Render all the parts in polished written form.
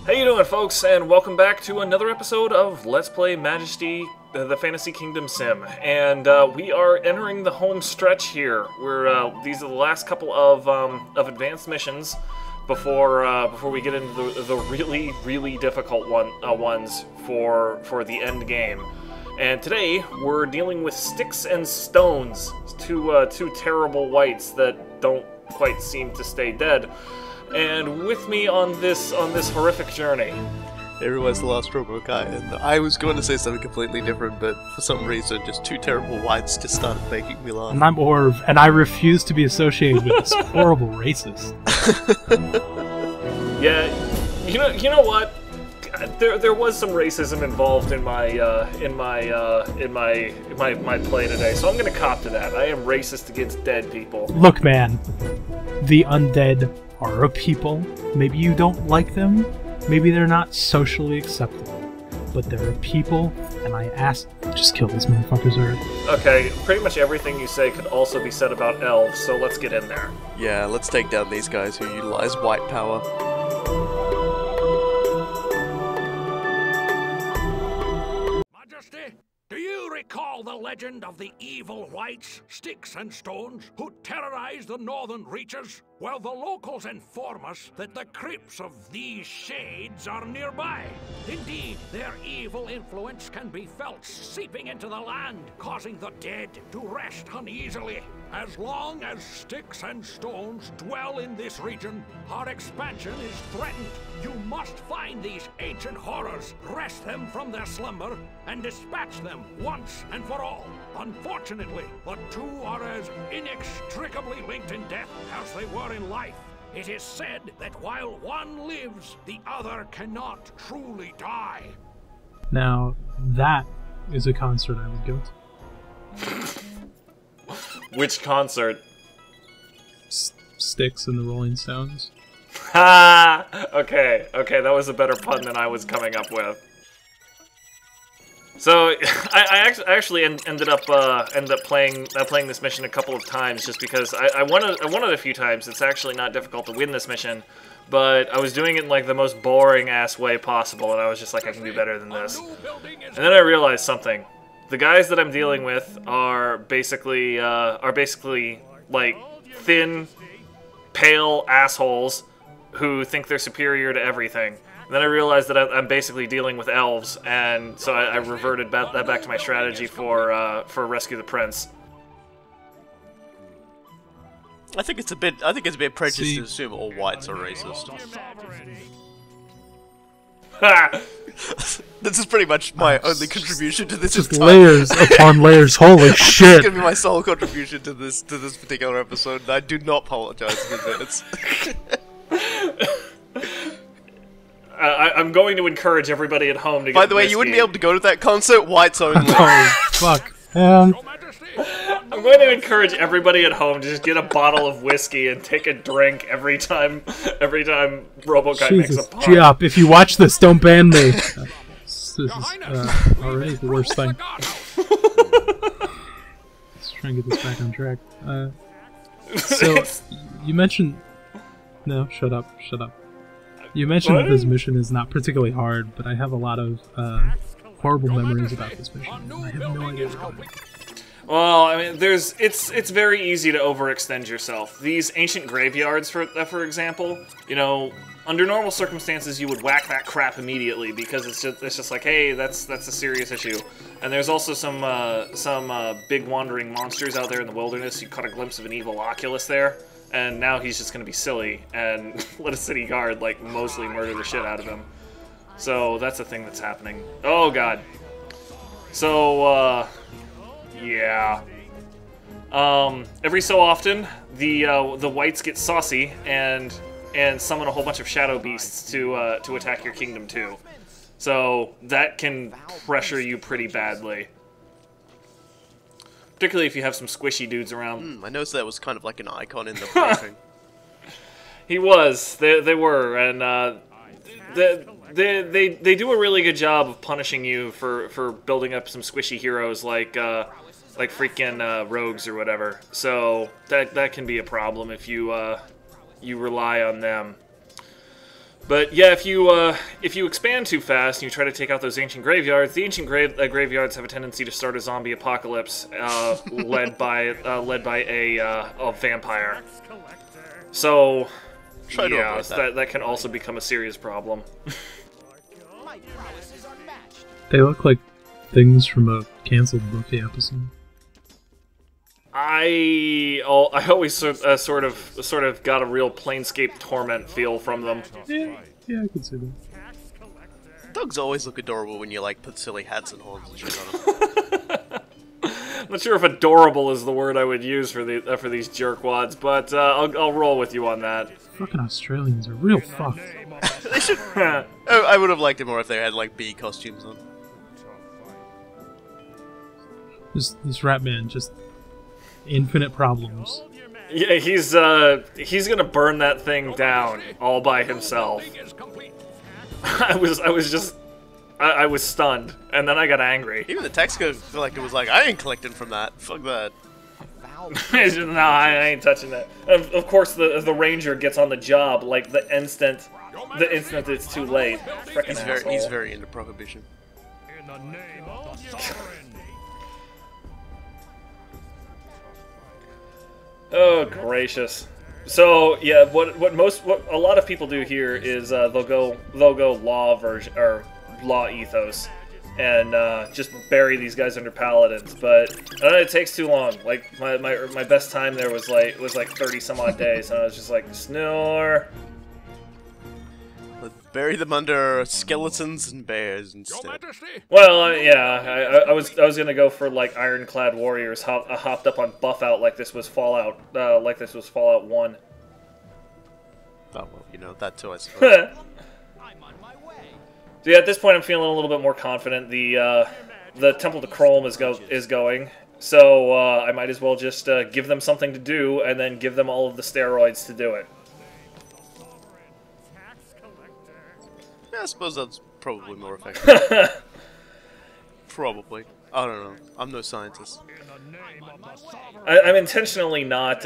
How you doing, folks, and welcome back to another episode of Let's Play Majesty, the Fantasy Kingdom Sim. And we are entering the home stretch here. These are the last couple of advanced missions before we get into the really, really difficult ones for the end game. And today we're dealing with sticks and stones, two terrible wights that don't quite seem to stay dead. And with me on this horrific journey, everyone's the last robot guy, and I was going to say something completely different, but for some reason, just two terrible whites just started making me laugh. And I'm Orv, and I refuse to be associated with this horrible racist. Yeah, you know what? There was some racism involved in my play today, so I'm gonna cop to that. I am racist against dead people. Look, man, the undead are a people. Maybe you don't like them. Maybe they're not socially acceptable. But they're a people, and I ask, just kill these motherfuckers, or... Okay, pretty much everything you say could also be said about elves, so let's get in there. Yeah, let's take down these guys who utilize white power. Majesty, do you recall the legend of the evil whites, sticks and stones, who terrorized the northern reaches? Well, the locals inform us that the crypts of these shades are nearby. Indeed, their evil influence can be felt seeping into the land, causing the dead to rest uneasily. As long as sticks and stones dwell in this region, our expansion is threatened. You must find these ancient horrors, wrest them from their slumber, and dispatch them once and for all. Unfortunately, the two are as inextricably linked in death as they were in life. It is said that while one lives, the other cannot truly die. Now, that is a concert I would go to. Which concert? Sticks and the Rolling Stones. Ha! Okay, that was a better pun than I was coming up with. So I actually ended up playing this mission a couple of times just because I won it a few times. It's actually not difficult to win this mission, but I was doing it in like the most boring ass way possible, and I was just like, I can do better than this. And then I realized something. The guys that I'm dealing with are basically like thin, pale assholes who think they're superior to everything. And then I realized that I'm basically dealing with elves, and so I reverted that back to my strategy for Rescue the Prince. I think it's a bit prejudiced to assume all whites are racist. This is pretty much my only contribution to this. Just layers upon layers. Holy shit! This is gonna be my sole contribution to this particular episode, and I do not apologize in advance. I'm going to encourage everybody at home to get By the way, you wouldn't be able to go to that concert, whites only. Oh, fuck. I'm going to encourage everybody at home to just get a bottle of whiskey and take a drink every time RoboGuy makes a pun. Geop, if you watch this, don't ban me. This is already the worst thing. Let's try and get this back on track. So, you mentioned... No, shut up. You mentioned that this mission is not particularly hard, but I have a lot of horrible memories about this mission. I have no idea what's going on. Well, I mean, it's very easy to overextend yourself. These ancient graveyards, for example, you know, under normal circumstances you would whack that crap immediately because it's just like, hey, that's a serious issue. And there's also some big wandering monsters out there in the wilderness. You caught a glimpse of an evil Oculus there. And now he's just gonna be silly and let a city guard, like, mostly murder the shit out of him. So, that's a thing that's happening. Oh, God. So, yeah. Every so often, the whites get saucy and summon a whole bunch of shadow beasts to attack your kingdom, too. So, that can pressure you pretty badly. Particularly if you have some squishy dudes around. I noticed that was kind of like an icon in the briefing. He was. They were, and they do a really good job of punishing you for building up some squishy heroes like freaking rogues or whatever. So that can be a problem if you rely on them. But yeah, if you expand too fast and you try to take out those ancient graveyards, the ancient graveyards have a tendency to start a zombie apocalypse, led by a vampire. So yeah, that can also become a serious problem. They look like things from a canceled Buffy episode. I always sort of got a real Planescape Torment feel from them. Yeah, I can see that. Dogs always look adorable when you like put silly hats and horns and shit on them. I'm not sure if adorable is the word I would use for these jerkwads, but I'll roll with you on that. Fucking Australians are real fucked. They should. I would have liked it more if they had like bee costumes on. This rat man just infinite problems. Yeah, he's gonna burn that thing down all by himself. I was stunned, and then I got angry. Even the text collector was like, "I ain't collecting from that. Fuck that." No, I ain't touching that. Of course, the ranger gets on the job like the instant it's too late. Frickin' He's very into prohibition. In the name of the sovereign. Oh gracious! So yeah, what a lot of people do here is they'll go law version or law ethos, and just bury these guys under paladins. But it takes too long. Like my best time there was like 30 some odd days, and I was just like snore. Let's bury them under skeletons and bears instead. Your Majesty. Well, yeah, I was gonna go for like ironclad warriors hopped up on buff out like this was Fallout 1. Oh well, you know that too, I suppose. I'm on my way. So yeah, at this point I'm feeling a little bit more confident. The Temple to Chrome is going, so I might as well just give them something to do and then give them all of the steroids to do it. Yeah, I suppose that's probably more effective. Probably. I don't know. I'm no scientist. I'm intentionally not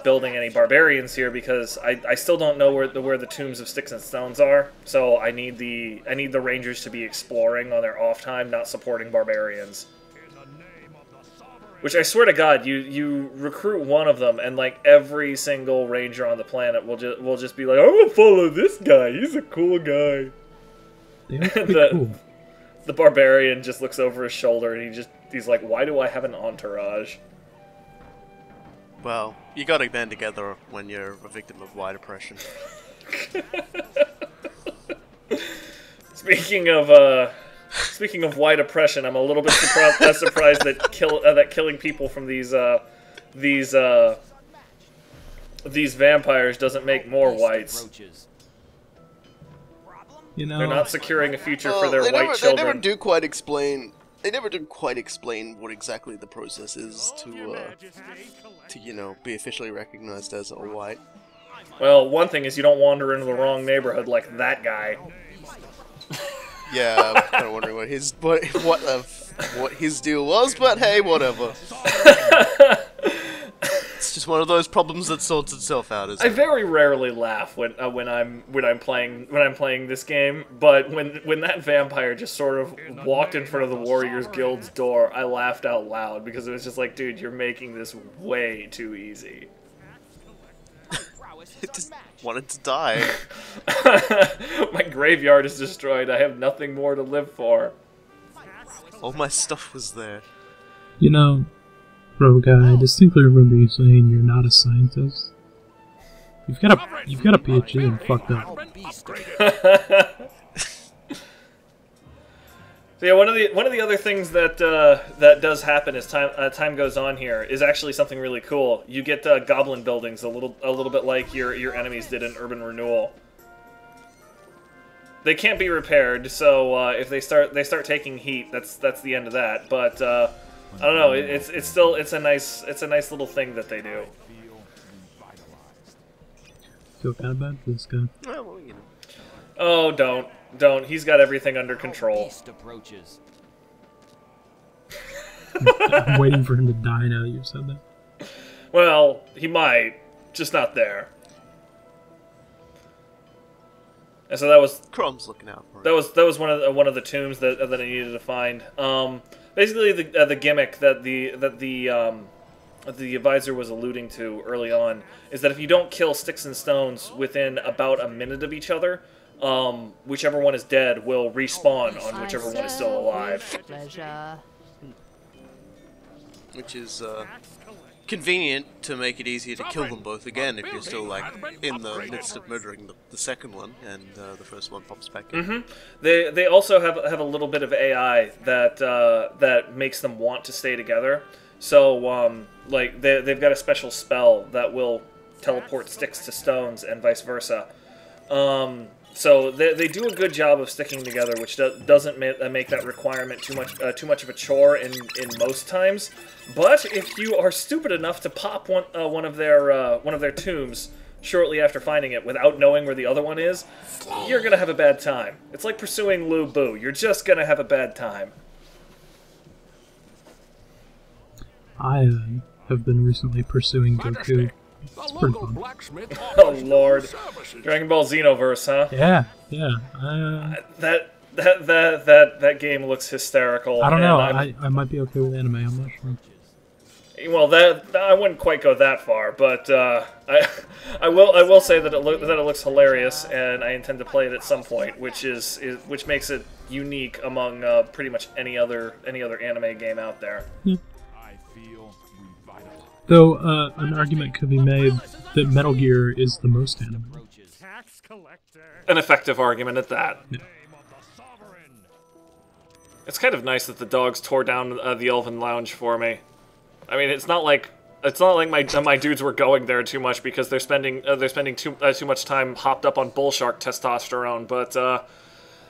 building any barbarians here because I still don't know where the tombs of sticks and stones are. So I need the rangers to be exploring on their off time, not supporting barbarians. Which I swear to God, you recruit one of them, and like every single ranger on the planet will just be like, I'm gonna follow this guy. He's a cool guy. Cool. The barbarian just looks over his shoulder and he's like, why do I have an entourage? Well, you gotta band together when you're a victim of white oppression. Speaking of white oppression, I'm a little bit surprised that killing people from these vampires doesn't make more whites. You know, they're not securing a future for their white children. They never do quite explain. They never do quite explain what exactly the process is to you know, be officially recognized as a white. Well, one thing is you don't wander into the wrong neighborhood like that guy. Yeah, I'm kind of wondering what his deal was, but hey, whatever. It's just one of those problems that sorts itself out. I very rarely laugh when I'm playing this game, but when that vampire just sort of walked in front of the Warriors Guild's door, I laughed out loud because it was just like, dude, you're making this way too easy. It just wanted to die. My graveyard is destroyed. I have nothing more to live for. All my stuff was there. You know, Roguy, I distinctly remember you saying you're not a scientist. You've got a PhD and fucked up. So yeah, one of the other things that that does happen as time goes on here is actually something really cool. You get goblin buildings a little bit like your enemies did in Urban Renewal. They can't be repaired, so if they start taking heat, that's the end of that. But I don't know, it's a nice little thing that they do. Feel kind of bad for this guy. Well, you know. Oh, don't. He's got everything under control. I'm waiting for him to die now that you've said that. Well, he might, just not there. And so that was Chrome's looking out for it. that was one of the tombs that I needed to find. Basically, the gimmick that the advisor was alluding to early on is that if you don't kill sticks and stones within about a minute of each other, whichever one is dead will respawn on whichever one is still alive. Pleasure. Which is convenient to make it easier to kill them both again if you're still like in the midst of murdering the second one and the first one pops back in. Mm-hmm. They also have a little bit of AI that makes them want to stay together. So like they've got a special spell that will teleport sticks to stones and vice versa. So they do a good job of sticking together, which doesn't make that requirement too much of a chore in most times. But if you are stupid enough to pop one of their tombs shortly after finding it without knowing where the other one is, you're gonna have a bad time. It's like pursuing Lu Bu. You're just gonna have a bad time. I have been recently pursuing Goku. It's pretty fun. Oh Lord, Dragon Ball Xenoverse, huh? Yeah. That game looks hysterical. I don't know. I might be okay with anime. I'm not sure. Well, that I wouldn't quite go that far, but I will say that it looks hilarious, and I intend to play it at some point, which makes it unique among pretty much any other anime game out there. Yeah. Though an argument could be made that Metal Gear is the most anime. An effective argument at that. Yeah. It's kind of nice that the dogs tore down the Elven Lounge for me. I mean, it's not like my dudes were going there too much because they're spending too much time hopped up on bull shark testosterone. But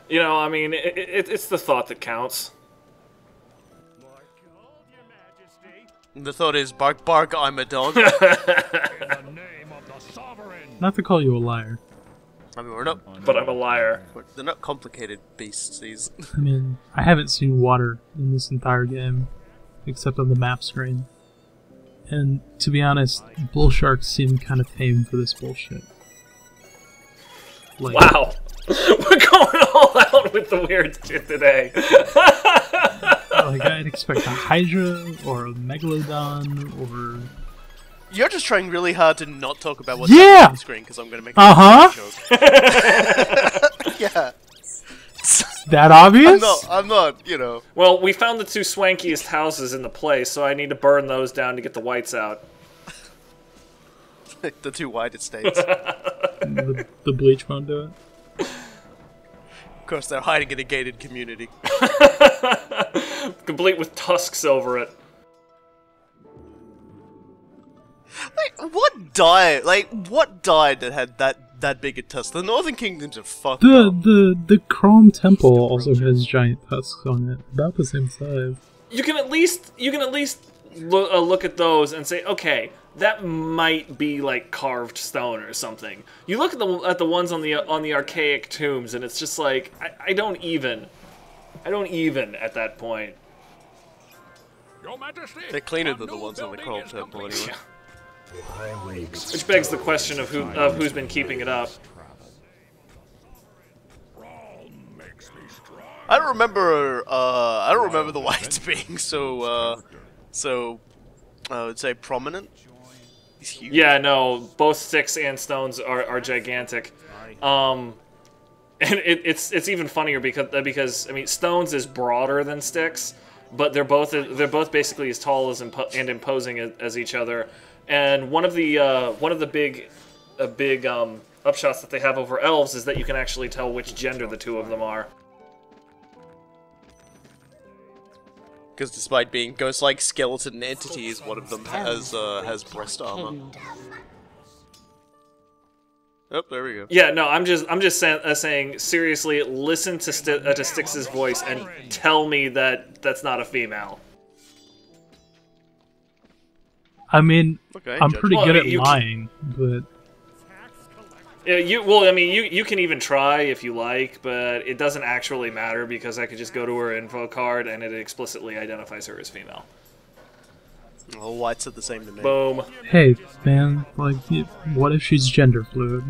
you know, I mean, it's the thought that counts. The thought is, bark bark, I'm a dog. Not to call you a liar. I mean, we're not... But I'm a liar. They're not complicated beasts, these. I mean, I haven't seen water in this entire game, except on the map screen. And, to be honest, bull sharks seem kind of tame for this bullshit. Like, wow. We're going all out with the weird shit today. Like, I'd expect a Hydra, or a Megalodon, or... You're just trying really hard to not talk about what's Yeah! on the screen, because I'm going to make a joke. Yeah. That obvious? I'm not, you know... Well, we found the two swankiest houses in the place, so I need to burn those down to get the whites out. The two white estates. the bleach won't do it. Of course, they're hiding in a gated community. Complete with tusks over it. What died that had that big a tusk? The Northern Kingdoms are fucked up. The Chrome Temple also has giant tusks on it, about the same size. You can at least look at those and say, okay, that might be like carved stone or something. You look at the ones on the archaic tombs, and it's just like I don't even at that point. Your Majesty, They're cleaner than the ones on the Chrome Temple, anyway. Yeah. Which begs the question of who's been keeping it up. I don't remember the whites being so I would say prominent. He's huge. Yeah, no, both sticks and stones are gigantic. And it's even funnier because I mean, stones is broader than sticks, but they're both basically as tall and imposing as each other. And one of the big upshots that they have over elves is that you can actually tell which gender the two of them are. Because despite being ghost-like skeleton entities, one of them has breast armor. Oh, there we go. Yeah, no, I'm just saying seriously, listen to Styx's voice and tell me that that's not a female. I mean, Okay, I'm pretty good at you lying, but... Yeah, you can even try if you like, but it doesn't actually matter because I could just go to her info card and it explicitly identifies her as female. All whites are the same to me. Boom. Hey, man, like, what if she's gender fluid?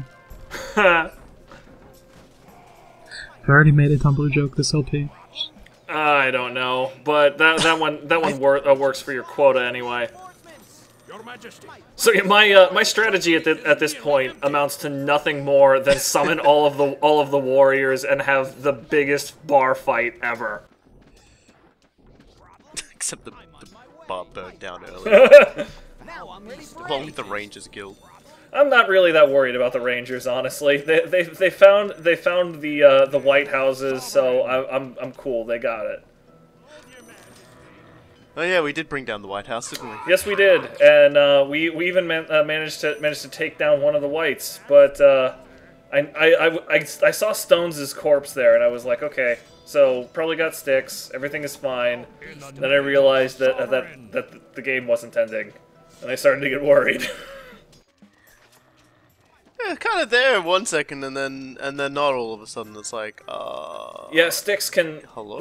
Have I already made a Tumblr joke this LP? I don't know, but that one works for your quota anyway. Your Majesty. So yeah, my strategy at this point amounts to nothing more than summon all of the warriors and have the biggest bar fight ever. Except the bar burned down early. Along with the Rangers Guild. I'm not really that worried about the Rangers, honestly. They found the White Houses, so I'm cool. They got it. Oh yeah, we did bring down the White House, didn't we? Yes, we did, and we even managed to take down one of the Whites. But I saw Stones' corpse there, and I was like, okay, so probably got sticks. Everything is fine. Then I realized that the game wasn't ending, and I started to get worried. Yeah, kind of there 1 second, and then not all of a sudden. It's like, yeah, sticks can. Hello?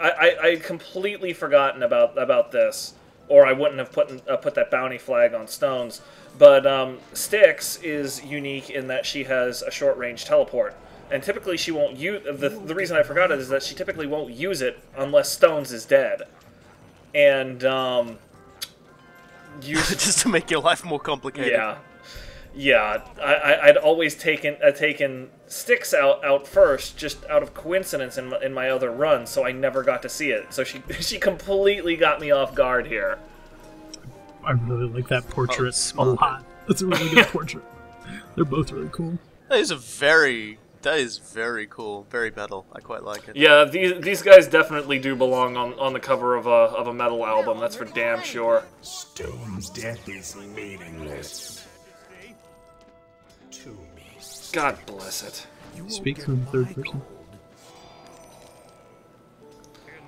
I completely forgotten about this, or I wouldn't have put that bounty flag on Stones. But Styx is unique in that she has a short range teleport, and typically she won't use. The reason I forgot it is that she typically won't use it unless Stones is dead, and just to make your life more complicated. Yeah. Yeah, I'd always taken Styx out first, just out of coincidence in my other run, so I never got to see it. So she completely got me off guard here. I really like that portrait a lot. That's a really good portrait. They're both really cool. That is very cool. Very metal. I quite like it. Yeah, these guys definitely do belong on the cover of a metal album. That's for damn sure. Stone's death is meaningless. God bless it. Speaks in the third person.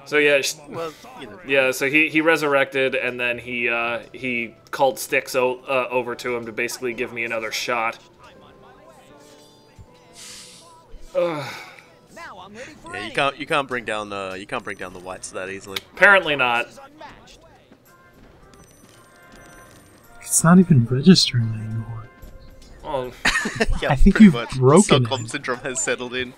So yeah, Well, you know. yeah. So he resurrected, and then he called Styx over to him to basically give me another shot. Yeah, you can't bring down the Whites that easily. Apparently not. It's not even registering anymore. Well, Yeah, I think pretty you've much. broken Stockholm it. syndrome has settled in.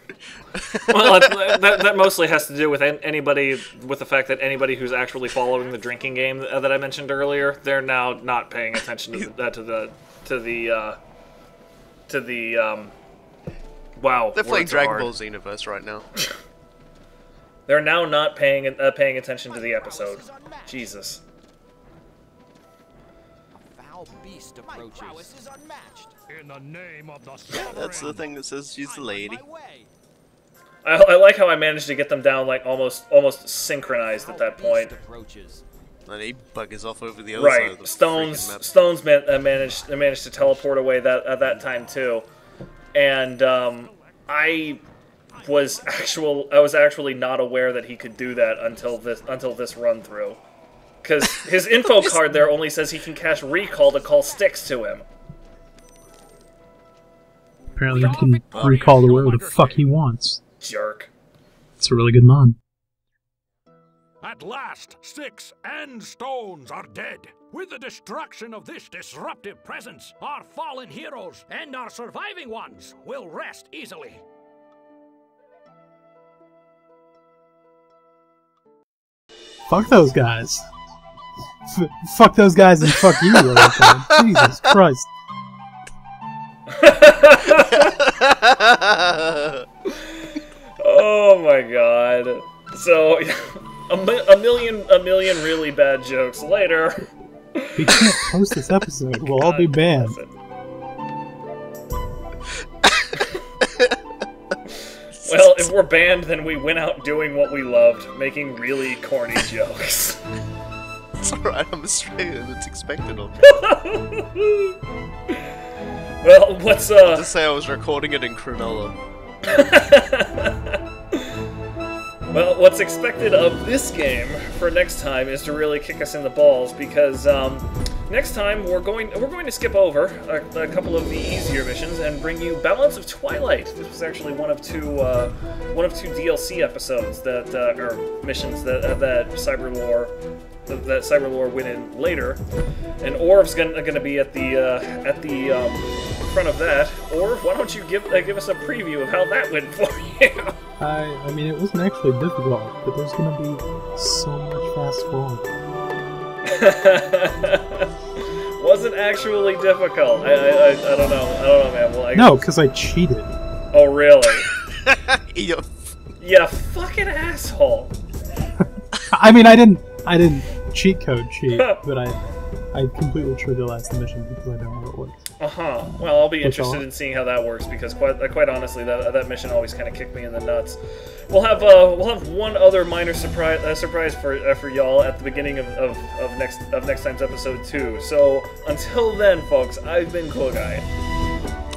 well, that mostly has to do with the fact that anybody who's actually following the drinking game that I mentioned earlier, they're now not paying attention to the wow. They're playing words are Dragon hard. Ball Xenoverse right now. They're now not paying attention to the episode. Jesus. Beast approaches. In the name of the That's the thing that says she's the lady. I like how I managed to get them down like almost synchronized at that point. And he buggers off over the other side of Right, the Stones managed to teleport away at that time too, and I was actually not aware that he could do that until this run through, because his info card there only says he can cast Recall to call Styx to him. Apparently he can recall to wherever the fuck he wants. Jerk. It's a really good mod. At last, Styx and Stones are dead. With the destruction of this disruptive presence, our fallen heroes and our surviving ones will rest easily. Fuck those guys. Fuck those guys and fuck you, Horrifying. Jesus Christ. Oh my god. So, a million really bad jokes later. We can't post this episode. We'll all be banned. Well, if we're banned, then we went out doing what we loved, making really corny jokes. It's alright, I'm Australian, it's expected of me. Well, what's I'll just say I was recording it in Cronulla. Well, what's expected of this game for next time is to really kick us in the balls, because next time we're going to skip over a couple of the easier missions and bring you Balance of Twilight. This was actually one of two DLC episodes that or missions that Cyberlore went in later, and Orv's gonna be at the front of that, or why don't you give us a preview of how that went for you? I mean, it wasn't actually difficult, but there's gonna be so much fast forward. Wasn't actually difficult. I don't know, man. Well, No, because I cheated. Oh, really? Yup. You fucking asshole. I mean, I didn't cheat code cheat, but I completely trivialized the mission because I don't know how it works. Well, I'll be interested in seeing how that works because quite honestly, that mission always kind of kicked me in the nuts. We'll have one other minor surprise for y'all at the beginning of next time's episode too. So until then, folks, I've been Cool Guy.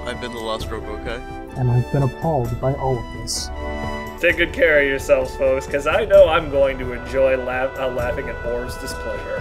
I've been the Lost Robo Guy. And I've been appalled by all of this. Take good care of yourselves, folks, because I know I'm going to enjoy laughing at Orv's displeasure.